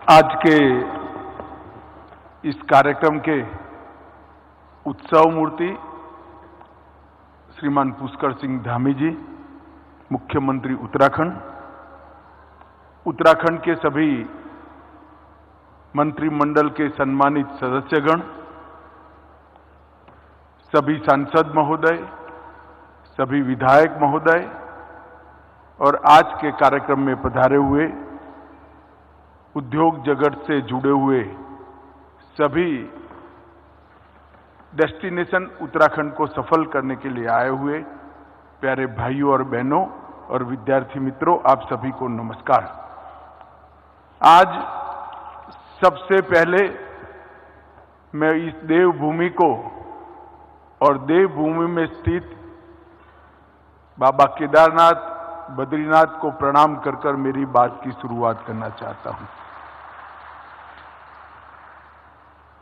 आज के इस कार्यक्रम के उत्सव मूर्ति श्रीमान पुष्कर सिंह धामी जी, मुख्यमंत्री उत्तराखंड, उत्तराखंड के सभी मंत्रिमंडल के सम्मानित सदस्यगण, सभी सांसद महोदय, सभी विधायक महोदय और आज के कार्यक्रम में पधारे हुए उद्योग जगत से जुड़े हुए सभी डेस्टिनेशन उत्तराखंड को सफल करने के लिए आए हुए प्यारे भाइयों और बहनों और विद्यार्थी मित्रों, आप सभी को नमस्कार। आज सबसे पहले मैं इस देवभूमि को और देवभूमि में स्थित बाबा केदारनाथ, बद्रीनाथ को प्रणाम कर कर मेरी बात की शुरुआत करना चाहता हूं।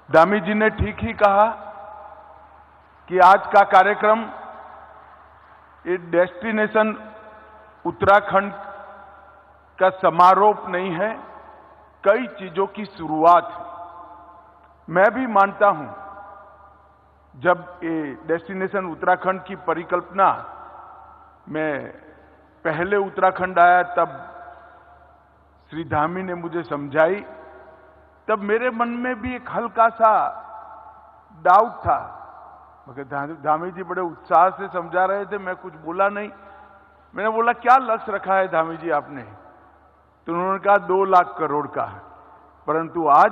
धामी जी ने ठीक ही कहा कि आज का कार्यक्रम ये डेस्टिनेशन उत्तराखंड का समारोह नहीं है, कई चीजों की शुरुआत है। मैं भी मानता हूं, जब ये डेस्टिनेशन उत्तराखंड की परिकल्पना मैं पहले उत्तराखंड आया तब श्री धामी ने मुझे समझाई, तब मेरे मन में भी एक हल्का सा डाउट था, मगर धामी जी बड़े उत्साह से समझा रहे थे, मैं कुछ बोला नहीं। मैंने बोला क्या लक्ष्य रखा है धामी जी आपने? तो उन्होंने कहा 2 लाख करोड़ का, परंतु आज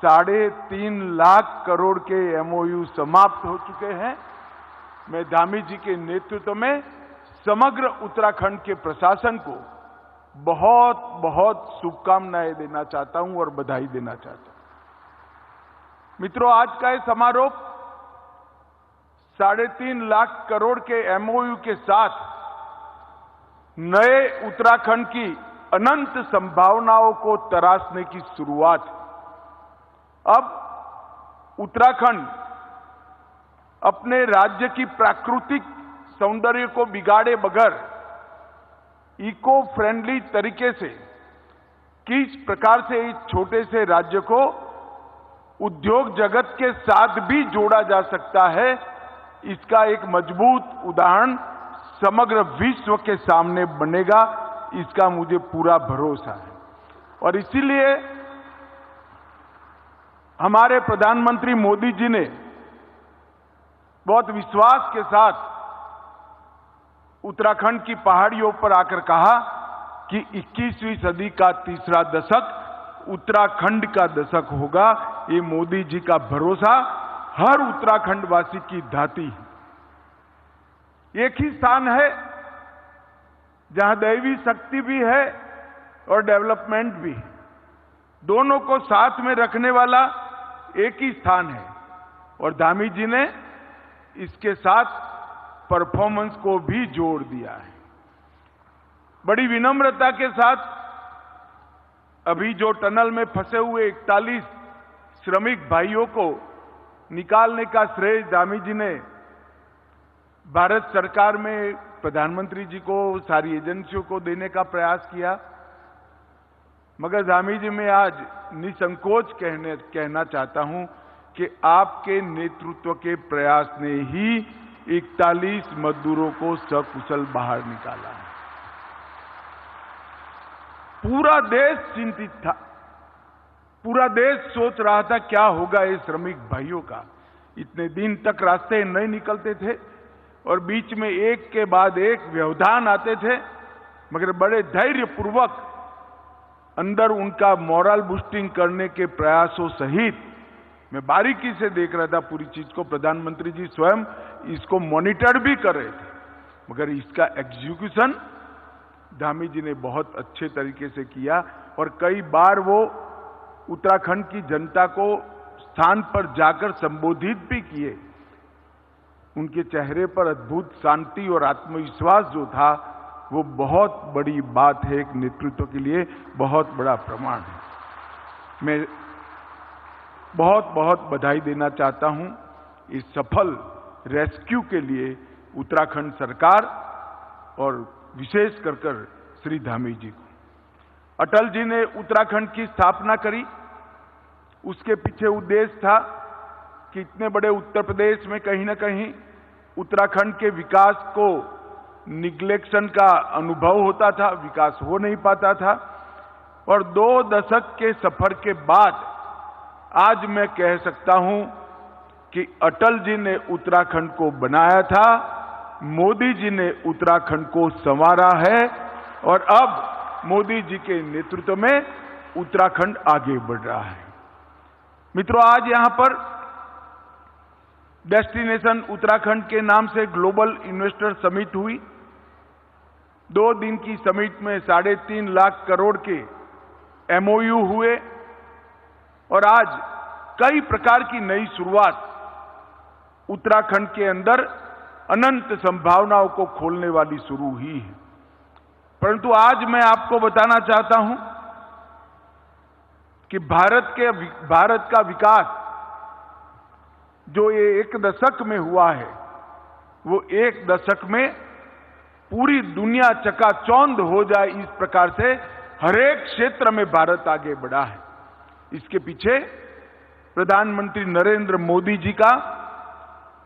3.5 लाख करोड़ के एमओयू समाप्त हो चुके हैं। मैं धामी जी के नेतृत्व में समग्र उत्तराखंड के प्रशासन को बहुत बहुत शुभकामनाएं देना चाहता हूं और बधाई देना चाहता हूं। मित्रों, आज का ये समारोह 3.5 लाख करोड़ के एमओयू के साथ नए उत्तराखंड की अनंत संभावनाओं को तराशने की शुरुआत। अब उत्तराखंड अपने राज्य की प्राकृतिक सौंदर्य को बिगाड़े बगैर इको फ्रेंडली तरीके से किस प्रकार से इस छोटे से राज्य को उद्योग जगत के साथ भी जोड़ा जा सकता है, इसका एक मजबूत उदाहरण समग्र विश्व के सामने बनेगा, इसका मुझे पूरा भरोसा है। और इसीलिए हमारे प्रधानमंत्री मोदी जी ने बहुत विश्वास के साथ उत्तराखंड की पहाड़ियों पर आकर कहा कि 21वीं सदी का तीसरा दशक उत्तराखंड का दशक होगा। ये मोदी जी का भरोसा हर उत्तराखंडवासी की धाती है। एक ही स्थान है जहां दैवी शक्ति भी है और डेवलपमेंट भी, दोनों को साथ में रखने वाला एक ही स्थान है। और धामी जी ने इसके साथ परफॉर्मेंस को भी जोड़ दिया है। बड़ी विनम्रता के साथ अभी जो टनल में फंसे हुए 41 श्रमिक भाइयों को निकालने का श्रेय धामी जी ने भारत सरकार में प्रधानमंत्री जी को, सारी एजेंसियों को देने का प्रयास किया। मगर धामी जी मैं आज निसंकोच कहना चाहता हूं कि आपके नेतृत्व के प्रयास ने ही 41 मजदूरों को सकुशल बाहर निकाला है। पूरा देश चिंतित था, पूरा देश सोच रहा था क्या होगा ये श्रमिक भाइयों का। इतने दिन तक रास्ते नहीं निकलते थे और बीच में एक के बाद एक व्यवधान आते थे, मगर बड़े धैर्यपूर्वक अंदर उनका मोरल बूस्टिंग करने के प्रयासों सहित मैं बारीकी से देख रहा था पूरी चीज को। प्रधानमंत्री जी स्वयं इसको मॉनिटर भी कर रहे थे, मगर इसका एग्जीक्यूशन धामी जी ने बहुत अच्छे तरीके से किया। और कई बार वो उत्तराखंड की जनता को स्थान पर जाकर संबोधित भी किए। उनके चेहरे पर अद्भुत शांति और आत्मविश्वास जो था, वो बहुत बड़ी बात है, एक नेतृत्व के लिए बहुत बड़ा प्रमाण है। मैं बहुत बहुत बधाई देना चाहता हूं इस सफल रेस्क्यू के लिए उत्तराखंड सरकार और विशेष कर श्री धामी जी को। अटल जी ने उत्तराखंड की स्थापना करी। उसके पीछे उद्देश्य था कि इतने बड़े उत्तर प्रदेश में कहीं ना कहीं उत्तराखंड के विकास को निग्लेक्शन का अनुभव होता था, विकास हो नहीं पाता था। और 2 दशक के सफर के बाद आज मैं कह सकता हूं कि अटल जी ने उत्तराखंड को बनाया था, मोदी जी ने उत्तराखंड को संवारा है और अब मोदी जी के नेतृत्व में उत्तराखंड आगे बढ़ रहा है। मित्रों, आज यहां पर डेस्टिनेशन उत्तराखंड के नाम से ग्लोबल इन्वेस्टर समिट हुई। 2 दिन की समिट में 3.5 लाख करोड़ के MOU हुए और आज कई प्रकार की नई शुरुआत उत्तराखंड के अंदर अनंत संभावनाओं को खोलने वाली शुरू हुई है। परंतु आज मैं आपको बताना चाहता हूं कि भारत का विकास जो ये 1 दशक में हुआ है, वो 1 दशक में पूरी दुनिया चकाचौंध हो जाए इस प्रकार से हर एक क्षेत्र में भारत आगे बढ़ा है। इसके पीछे प्रधानमंत्री नरेंद्र मोदी जी का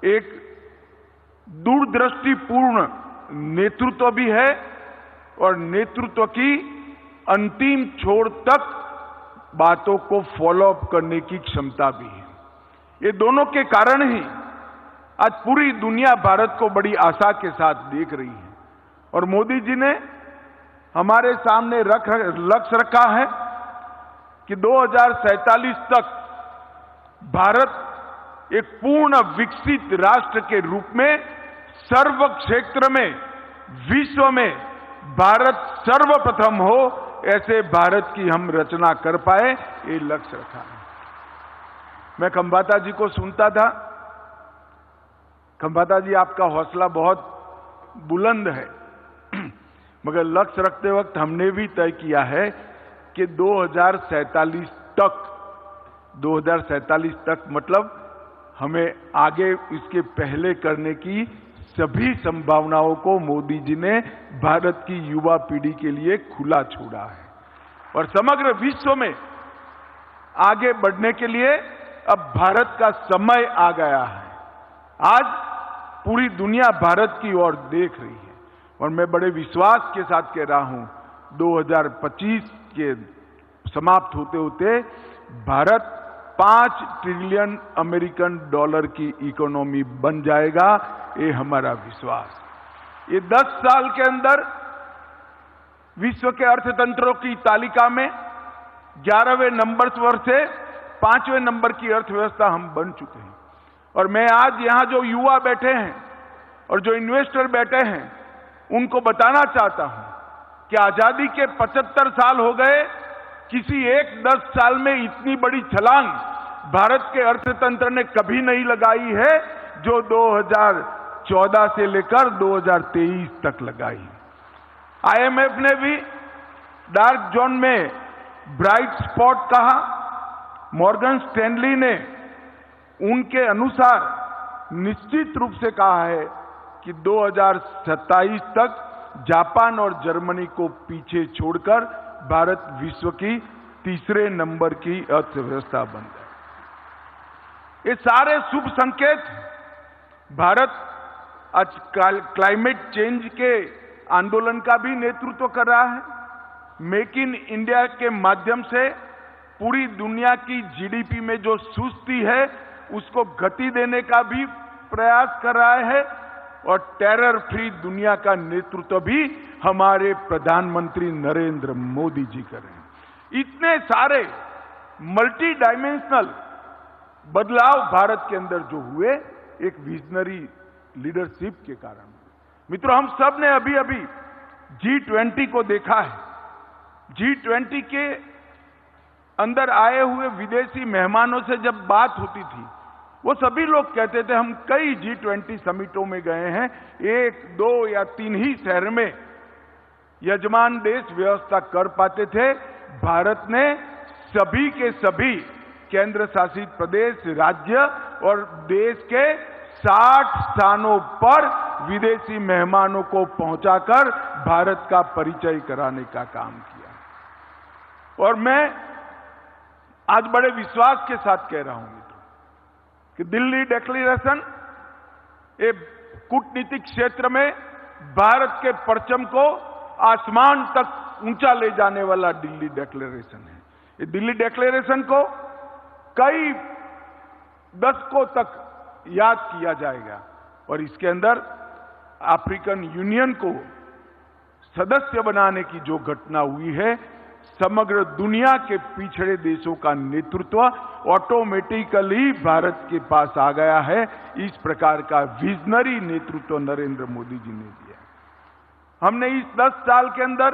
एक दूरदृष्टिपूर्ण नेतृत्व भी है और नेतृत्व की अंतिम छोर तक बातों को फॉलो अप करने की क्षमता भी है। ये दोनों के कारण ही आज पूरी दुनिया भारत को बड़ी आशा के साथ देख रही है और मोदी जी ने हमारे सामने लक्ष्य रखा है कि 2047 तक भारत एक पूर्ण विकसित राष्ट्र के रूप में सर्व क्षेत्र में विश्व में भारत सर्वप्रथम हो, ऐसे भारत की हम रचना कर पाए, ये लक्ष्य रखा है। मैं खंबाता जी को सुनता था। खंबाता जी, आपका हौसला बहुत बुलंद है, मगर लक्ष्य रखते वक्त हमने भी तय किया है कि 2047 तक मतलब हमें आगे इसके पहले करने की सभी संभावनाओं को मोदी जी ने भारत की युवा पीढ़ी के लिए खुला छोड़ा है और समग्र विश्व में आगे बढ़ने के लिए अब भारत का समय आ गया है। आज पूरी दुनिया भारत की ओर देख रही है और मैं बड़े विश्वास के साथ कह रहा हूं 2025 के समाप्त होते होते भारत 5 ट्रिलियन अमेरिकन डॉलर की इकोनॉमी बन जाएगा, ये हमारा विश्वास। ये 10 साल के अंदर विश्व के अर्थतंत्रों की तालिका में 11वें नंबर पर से 5वें नंबर की अर्थव्यवस्था हम बन चुके हैं। और मैं आज यहां जो युवा बैठे हैं और जो इन्वेस्टर बैठे हैं उनको बताना चाहता हूं कि आजादी के 75 साल हो गए, किसी एक 10 साल में इतनी बड़ी छलांग भारत के अर्थतंत्र ने कभी नहीं लगाई है जो 2014 से लेकर 2023 तक लगाई। IMF ने भी डार्क जोन में ब्राइट स्पॉट कहा। मॉर्गन स्टैनली ने उनके अनुसार निश्चित रूप से कहा है कि 2027 तक जापान और जर्मनी को पीछे छोड़कर भारत विश्व की 3रे नंबर की अर्थव्यवस्था बन गए। ये सारे शुभ संकेत भारत आज क्लाइमेट चेंज के आंदोलन का भी नेतृत्व कर रहा है। मेक इन इंडिया के माध्यम से पूरी दुनिया की GDP में जो सुस्ती है उसको गति देने का भी प्रयास कर रहा है और टेरर फ्री दुनिया का नेतृत्व भी हमारे प्रधानमंत्री नरेंद्र मोदी जी कर रहे हैं। इतने सारे मल्टी डायमेंशनल बदलाव भारत के अंदर जो हुए एक विजनरी लीडरशिप के कारण। मित्रों, हम सब ने अभी अभी G20 को देखा है। G20 के अंदर आए हुए विदेशी मेहमानों से जब बात होती थी वो सभी लोग कहते थे हम कई G20 समिटों में गए हैं, 1, 2 या 3 ही शहर में यजमान देश व्यवस्था कर पाते थे। भारत ने सभी के सभी केंद्र शासित प्रदेश, राज्य और देश के 60 स्थानों पर विदेशी मेहमानों को पहुंचाकर भारत का परिचय कराने का काम किया। और मैं आज बड़े विश्वास के साथ कह रहा हूं मित्रों कि दिल्ली डिक्लेरेशन एक कूटनीतिक क्षेत्र में भारत के परचम को आसमान तक ऊंचा ले जाने वाला दिल्ली डिक्लेरेशन है। ये दिल्ली डिक्लेरेशन को कई दशकों तक याद किया जाएगा और इसके अंदर अफ्रीकन यूनियन को सदस्य बनाने की जो घटना हुई है, समग्र दुनिया के पिछड़े देशों का नेतृत्व ऑटोमेटिकली भारत के पास आ गया है। इस प्रकार का विजनरी नेतृत्व नरेंद्र मोदी जी ने दिया। हमने इस 10 साल के अंदर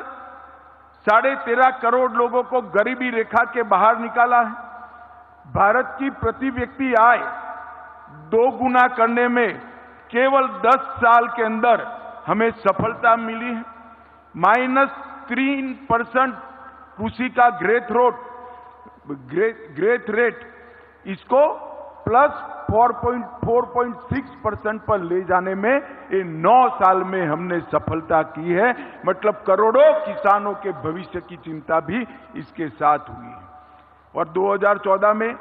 13.5 करोड़ लोगों को गरीबी रेखा के बाहर निकाला है। भारत की प्रति व्यक्ति आय 2 गुना करने में केवल 10 साल के अंदर हमें सफलता मिली है। -3% कृषि का ग्रेथ रेट इसको +4.6% पर ले जाने में ये 9 साल में हमने सफलता की है। मतलब करोड़ों किसानों के भविष्य की चिंता भी इसके साथ हुई है। और 2014 में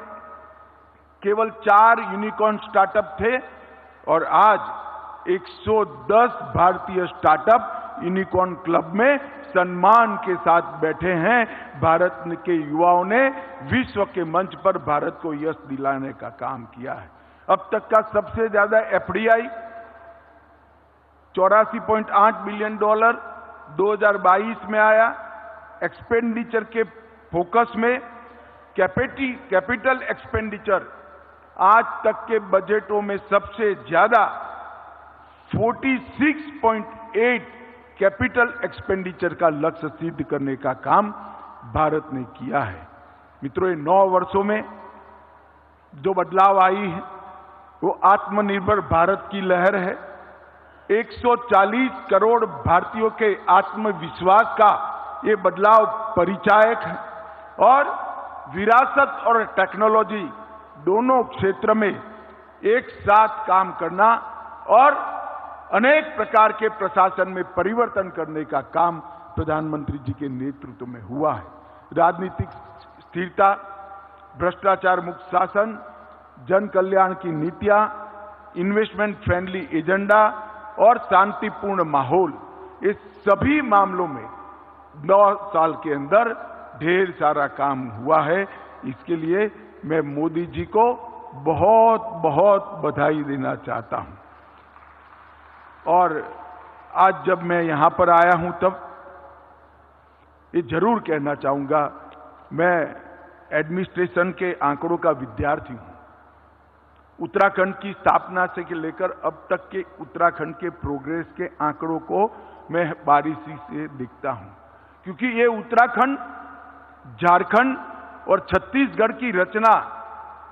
केवल 4 यूनिकॉर्न स्टार्टअप थे और आज 110 भारतीय स्टार्टअप यूनिकॉर्न क्लब में सम्मान के साथ बैठे हैं। भारत के युवाओं ने विश्व के मंच पर भारत को यश दिलाने का काम किया है। अब तक का सबसे ज्यादा एफडीआई $84.8 बिलियन 2022 में आया। एक्सपेंडिचर के फोकस में कैपिटल एक्सपेंडिचर आज तक के बजटों में सबसे ज्यादा 46.8 कैपिटल एक्सपेंडिचर का लक्ष्य सिद्ध करने का काम भारत ने किया है। मित्रों, 9 वर्षों में जो बदलाव आई है वो आत्मनिर्भर भारत की लहर है। 140 करोड़ भारतीयों के आत्मविश्वास का ये बदलाव परिचायक है और विरासत और टेक्नोलॉजी दोनों क्षेत्र में एक साथ काम करना और अनेक प्रकार के प्रशासन में परिवर्तन करने का काम प्रधानमंत्री जी के नेतृत्व में हुआ है। राजनीतिक स्थिरता, भ्रष्टाचार मुक्त शासन, जन कल्याण की नीतियां, इन्वेस्टमेंट फ्रेंडली एजेंडा और शांतिपूर्ण माहौल, इस सभी मामलों में 9 साल के अंदर ढेर सारा काम हुआ है। इसके लिए मैं मोदी जी को बहुत बहुत बधाई देना चाहता हूं। और आज जब मैं यहां पर आया हूं तब ये जरूर कहना चाहूंगा, मैं एडमिनिस्ट्रेशन के आंकड़ों का विद्यार्थी हूं। उत्तराखंड की स्थापना से लेकर अब तक के उत्तराखंड के प्रोग्रेस के आंकड़ों को मैं बारीकी से देखता हूं, क्योंकि ये उत्तराखंड, झारखंड और छत्तीसगढ़ की रचना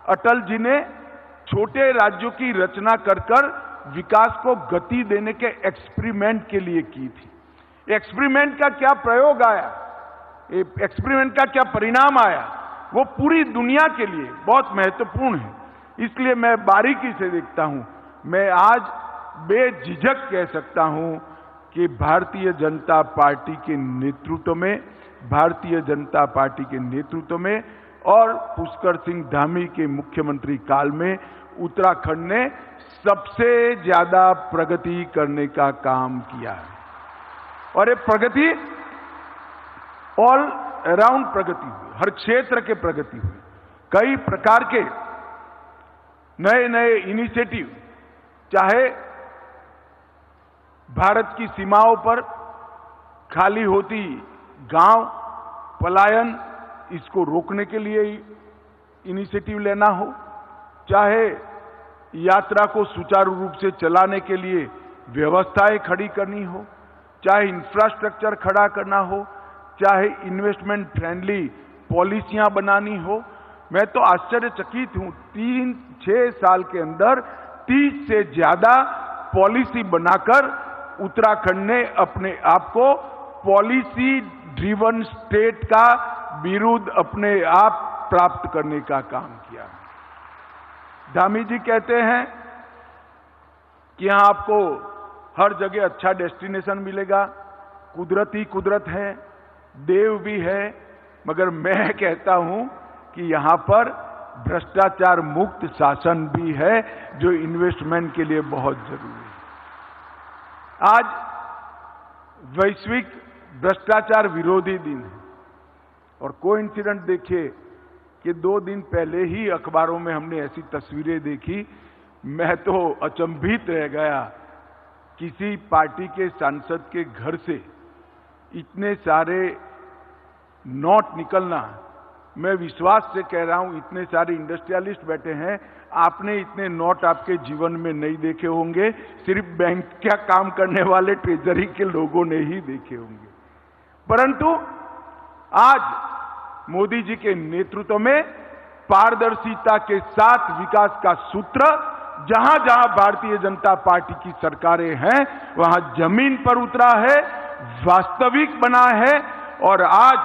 अटल जी ने छोटे राज्यों की रचना कर विकास को गति देने के एक्सपेरिमेंट के लिए की थी। एक्सपेरिमेंट का क्या प्रयोग आया, एक्सपेरिमेंट का क्या परिणाम आया, वो पूरी दुनिया के लिए बहुत महत्वपूर्ण है। इसलिए मैं बारीकी से देखता हूं। मैं आज बेझिझक कह सकता हूं कि भारतीय जनता पार्टी के नेतृत्व में और पुष्कर सिंह धामी के मुख्यमंत्री काल में उत्तराखंड ने सबसे ज्यादा प्रगति करने का काम किया है। और ये प्रगति ऑल अराउंड प्रगति हुई, हर क्षेत्र के प्रगति हुई। कई प्रकार के नए नए इनिशिएटिव, चाहे भारत की सीमाओं पर खाली होती गांव पलायन, इसको रोकने के लिए इनिशिएटिव लेना हो, चाहे यात्रा को सुचारू रूप से चलाने के लिए व्यवस्थाएं खड़ी करनी हो, चाहे इंफ्रास्ट्रक्चर खड़ा करना हो, चाहे इन्वेस्टमेंट फ्रेंडली पॉलिसियां बनानी हो। मैं तो आश्चर्यचकित हूं, 3-6 साल के अंदर 30 से ज्यादा पॉलिसी बनाकर उत्तराखंड ने अपने आप को पॉलिसी ड्रिवन स्टेट का बिरुद अपने आप प्राप्त करने का काम किया। धामी जी कहते हैं कि यहां आपको हर जगह अच्छा डेस्टिनेशन मिलेगा, कुदरत ही कुदरत है, देव भी है, मगर मैं कहता हूं कि यहां पर भ्रष्टाचार मुक्त शासन भी है, जो इन्वेस्टमेंट के लिए बहुत जरूरी है। आज वैश्विक भ्रष्टाचार विरोधी दिन है और कोइंसिडेंट देखिए कि 2 दिन पहले ही अखबारों में हमने ऐसी तस्वीरें देखी, मैं तो अचंभित रह गया। किसी पार्टी के सांसद के घर से इतने सारे नोट निकलना, मैं विश्वास से कह रहा हूं, इतने सारे इंडस्ट्रियलिस्ट बैठे हैं, आपने इतने नोट आपके जीवन में नहीं देखे होंगे, सिर्फ बैंक का काम करने वाले ट्रेजरी के लोगों ने ही देखे होंगे। परंतु आज मोदी जी के नेतृत्व में पारदर्शिता के साथ विकास का सूत्र जहां जहां भारतीय जनता पार्टी की सरकारें हैं वहां जमीन पर उतरा है, वास्तविक बना है। और आज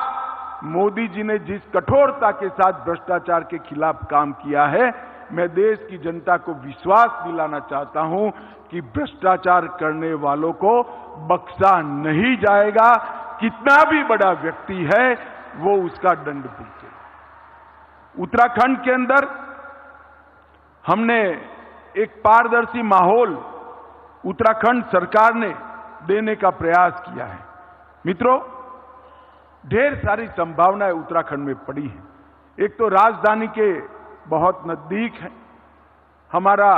मोदी जी ने जिस कठोरता के साथ भ्रष्टाचार के खिलाफ काम किया है, मैं देश की जनता को विश्वास दिलाना चाहता हूं कि भ्रष्टाचार करने वालों को बख्शा नहीं जाएगा। कितना भी बड़ा व्यक्ति है वो उसका दंड भुगते। उत्तराखंड के अंदर हमने एक पारदर्शी माहौल उत्तराखंड सरकार ने देने का प्रयास किया है। मित्रों, ढेर सारी संभावनाएं उत्तराखंड में पड़ी हैं। एक तो राजधानी के बहुत नजदीक है, हमारा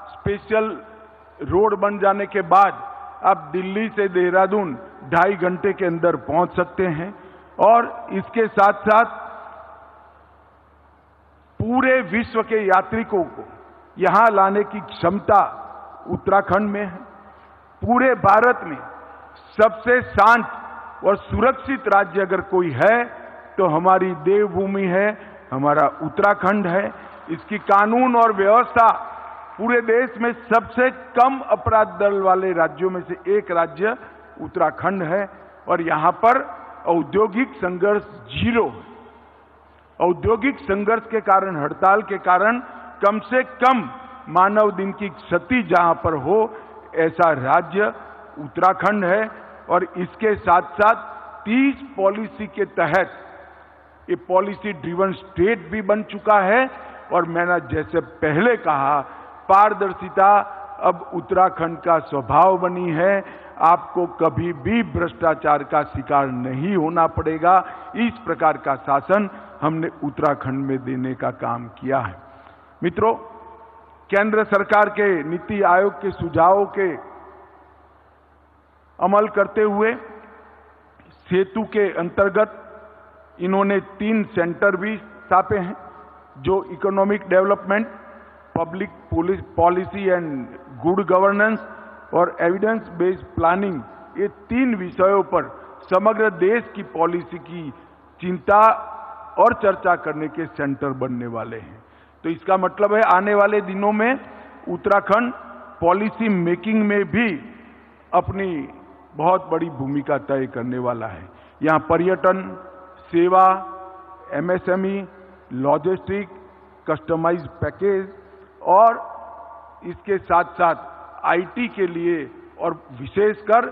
स्पेशल रोड बन जाने के बाद अब दिल्ली से देहरादून 2.5 घंटे के अंदर पहुंच सकते हैं और इसके साथ साथ पूरे विश्व के यात्रिकों को यहां लाने की क्षमता उत्तराखंड में है। पूरे भारत में सबसे शांत और सुरक्षित राज्य अगर कोई है तो हमारी देवभूमि है, हमारा उत्तराखंड है। इसकी कानून और व्यवस्था पूरे देश में सबसे कम अपराध दर वाले राज्यों में से एक राज्य उत्तराखंड है और यहां पर औद्योगिक संघर्ष 0 है। औद्योगिक संघर्ष के कारण, हड़ताल के कारण कम से कम मानव दिन की क्षति जहां पर हो, ऐसा राज्य उत्तराखंड है। और इसके साथ साथ 30 पॉलिसी के तहत ये पॉलिसी ड्रिवन स्टेट भी बन चुका है। और मैंने जैसे पहले कहा, पारदर्शिता अब उत्तराखंड का स्वभाव बनी है। आपको कभी भी भ्रष्टाचार का शिकार नहीं होना पड़ेगा। इस प्रकार का शासन हमने उत्तराखंड में देने का काम किया है। मित्रों, केंद्र सरकार के नीति आयोग के सुझावों के अमल करते हुए सेतु के अंतर्गत इन्होंने 3 सेंटर भी स्थापे हैं, जो economic development, public policy and good governance और एविडेंस बेस्ड प्लानिंग, ये 3 विषयों पर समग्र देश की पॉलिसी की चिंता और चर्चा करने के सेंटर बनने वाले हैं। तो इसका मतलब है आने वाले दिनों में उत्तराखंड पॉलिसी मेकिंग में भी अपनी बहुत बड़ी भूमिका तय करने वाला है। यहाँ पर्यटन, सेवा, एमएसएमई, लॉजिस्टिक, कस्टमाइज्ड पैकेज और इसके साथ साथ आईटी के लिए और विशेषकर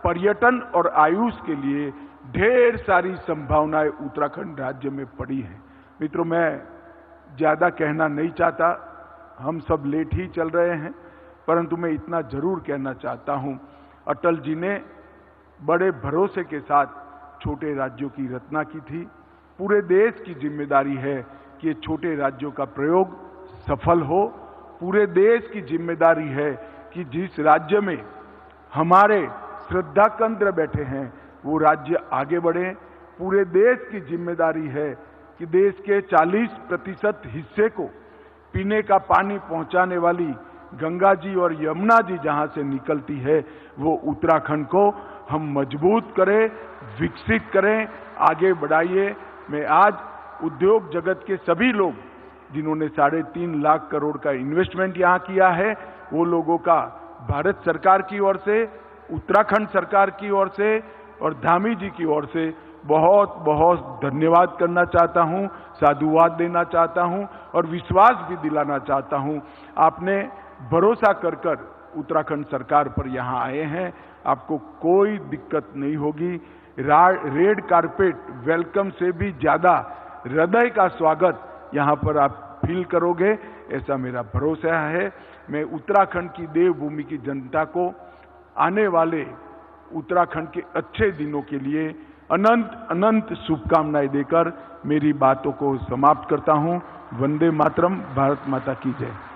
पर्यटन और आयुष के लिए ढेर सारी संभावनाएं उत्तराखंड राज्य में पड़ी हैं। मित्रों, मैं ज्यादा कहना नहीं चाहता, हम सब लेट ही चल रहे हैं, परंतु मैं इतना जरूर कहना चाहता हूं, अटल जी ने बड़े भरोसे के साथ छोटे राज्यों की रचना की थी। पूरे देश की जिम्मेदारी है कि ये छोटे राज्यों का प्रयोग सफल हो। पूरे देश की जिम्मेदारी है कि जिस राज्य में हमारे श्रद्धा केंद्र बैठे हैं वो राज्य आगे बढ़े। पूरे देश की जिम्मेदारी है कि देश के 40% हिस्से को पीने का पानी पहुंचाने वाली गंगा जी और यमुना जी जहां से निकलती है, वो उत्तराखंड को हम मजबूत करें, विकसित करें, आगे बढ़ाइए। मैं आज उद्योग जगत के सभी लोग जिन्होंने 3.5 लाख करोड़ का इन्वेस्टमेंट यहां किया है, वो लोगों का भारत सरकार की ओर से, उत्तराखंड सरकार की ओर से और धामी जी की ओर से बहुत बहुत धन्यवाद करना चाहता हूं, साधुवाद देना चाहता हूं और विश्वास भी दिलाना चाहता हूं। आपने भरोसा कर उत्तराखंड सरकार पर यहां आए हैं, आपको कोई दिक्कत नहीं होगी। रेड कारपेट वेलकम से भी ज्यादा हृदय का स्वागत यहां पर आप फील करोगे, ऐसा मेरा भरोसा है। मैं उत्तराखंड की देवभूमि की जनता को आने वाले उत्तराखंड के अच्छे दिनों के लिए अनंत अनंत शुभकामनाएं देकर मेरी बातों को समाप्त करता हूं। वंदे मातरम, भारत माता की जय।